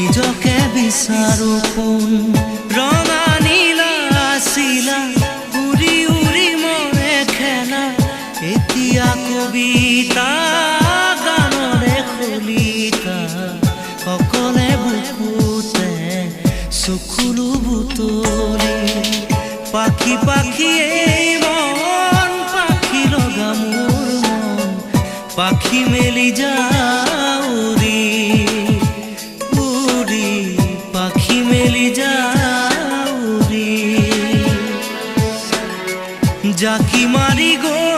নিজকে বিচাৰো কোন ৰঙা নীলা আছিলা উৰি উৰি মৰে খেলা এতিয়া কবিতা গানৰে খলিতা অকলে বুকুতে চকুলো বুটলি পাখি পাখিয়ে মন পাখি লগা মোৰ মন পাখি মেলি যাউৰি উৰি পাখি মেলি যাউৰি জাকি মাৰি গৈ